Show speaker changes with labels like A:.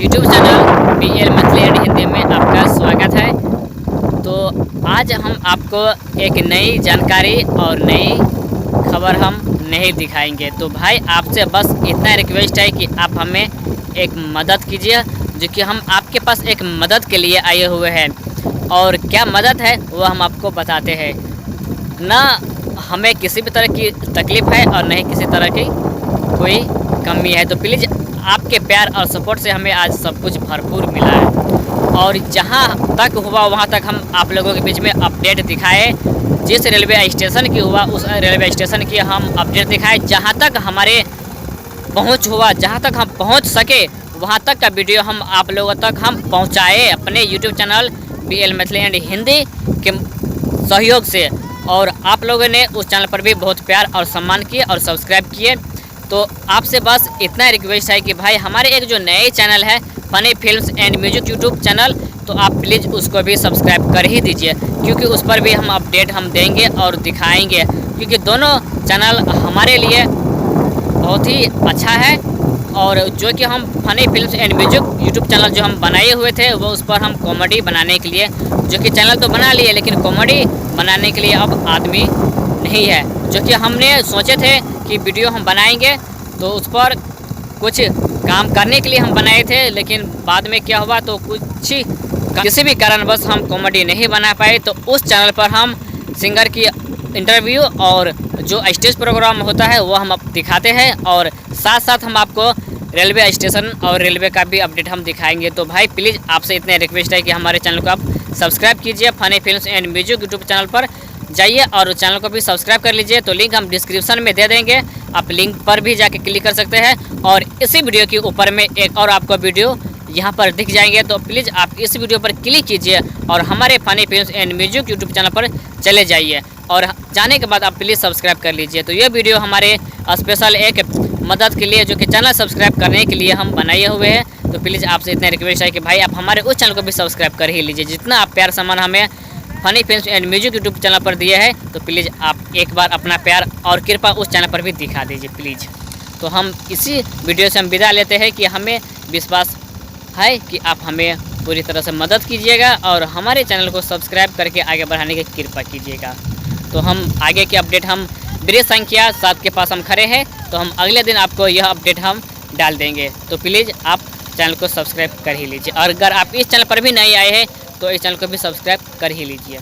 A: YouTube channel BL Maithili and Hindi में आपका स्वागत है। तो आज हम आपको एक नई जानकारी और नई खबर हम नहीं दिखाएंगे। तो भाई आपसे बस इतना रिक्वेस्ट है कि आप हमें एक मदद कीजिए, जो कि हम आपके पास एक मदद के लिए आए हुए हैं। और क्या मदद है वो हम आपको बताते हैं। ना हमें किसी भी तरह की तकलीफ़ है और नहीं किसी तरह की कोई कमी है। तो प्लीज़ आपके प्यार और सपोर्ट से हमें आज सब कुछ भरपूर मिला है। और जहाँ तक हुआ वहाँ तक हम आप लोगों के बीच में अपडेट दिखाए। जिस रेलवे स्टेशन की हुआ उस रेलवे स्टेशन की हम अपडेट दिखाए। जहाँ तक हमारे पहुँच हुआ, जहाँ तक हम पहुँच सके वहाँ तक का वीडियो हम आप लोगों तक हम पहुँचाए अपने YouTube channel BL Maithili and Hindi के सहयोग से। और आप लोगों ने उस चैनल पर भी बहुत प्यार और सम्मान किए और सब्सक्राइब किए। तो आपसे बस इतना रिक्वेस्ट है कि भाई हमारे एक जो नए चैनल है funny films and music YouTube channel, तो आप प्लीज़ उसको भी सब्सक्राइब कर ही दीजिए, क्योंकि उस पर भी हम अपडेट हम देंगे और दिखाएंगे। क्योंकि दोनों चैनल हमारे लिए बहुत ही अच्छा है। और जो कि हम funny films and music YouTube channel जो हम बनाए हुए थे वो उस पर हम कॉमेडी बनाने के लिए, जो कि चैनल तो बना लिए लेकिन कॉमेडी बनाने के लिए अब आदमी नहीं है। जो कि हमने सोचे थे कि वीडियो हम बनाएंगे तो उस पर कुछ काम करने के लिए हम बनाए थे, लेकिन बाद में क्या हुआ तो किसी भी कारणवश हम कॉमेडी नहीं बना पाए। तो उस चैनल पर हम सिंगर की इंटरव्यू और जो स्टेज प्रोग्राम होता है वो हम दिखाते हैं, और साथ साथ हम आपको रेलवे स्टेशन और रेलवे का भी अपडेट हम दिखाएंगे। तो भाई प्लीज़ आपसे इतने रिक्वेस्ट है कि हमारे चैनल को आप सब्सक्राइब कीजिए। Funny films and music YouTube channel पर जाइए और चैनल को भी सब्सक्राइब कर लीजिए। तो लिंक हम डिस्क्रिप्शन में दे देंगे, आप लिंक पर भी जाके क्लिक कर सकते हैं। और इसी वीडियो के ऊपर में एक और आपको वीडियो यहाँ पर दिख जाएंगे, तो प्लीज़ आप इस वीडियो पर क्लिक कीजिए और हमारे funny films and music YouTube channel पर चले जाइए। और जाने के बाद आप प्लीज़ सब्सक्राइब कर लीजिए। तो ये वीडियो हमारे स्पेशल एक मदद के लिए, जो कि चैनल सब्सक्राइब करने के लिए हम बनाए हुए हैं। तो प्लीज़ आपसे इतना रिक्वेस्ट है कि भाई आप हमारे उस चैनल को भी सब्सक्राइब कर ही लीजिए। जितना आप प्यार सम्मान हमें funny films and music YouTube channel पर दिए है, तो प्लीज़ आप एक बार अपना प्यार और कृपा उस चैनल पर भी दिखा दीजिए प्लीज़। तो हम इसी वीडियो से हम विदा लेते हैं कि हमें विश्वास है कि आप हमें पूरी तरह से मदद कीजिएगा और हमारे चैनल को सब्सक्राइब करके आगे बढ़ाने की कृपा कीजिएगा। तो हम आगे की अपडेट हम ब्रिज संख्या 7 के पास हम खड़े हैं, तो हम अगले दिन आपको यह अपडेट हम डाल देंगे। तो प्लीज़ आप चैनल को सब्सक्राइब कर ही लीजिए। और अगर आप इस चैनल पर भी नहीं आए हैं तो इस चैनल को भी सब्सक्राइब कर ही लीजिए।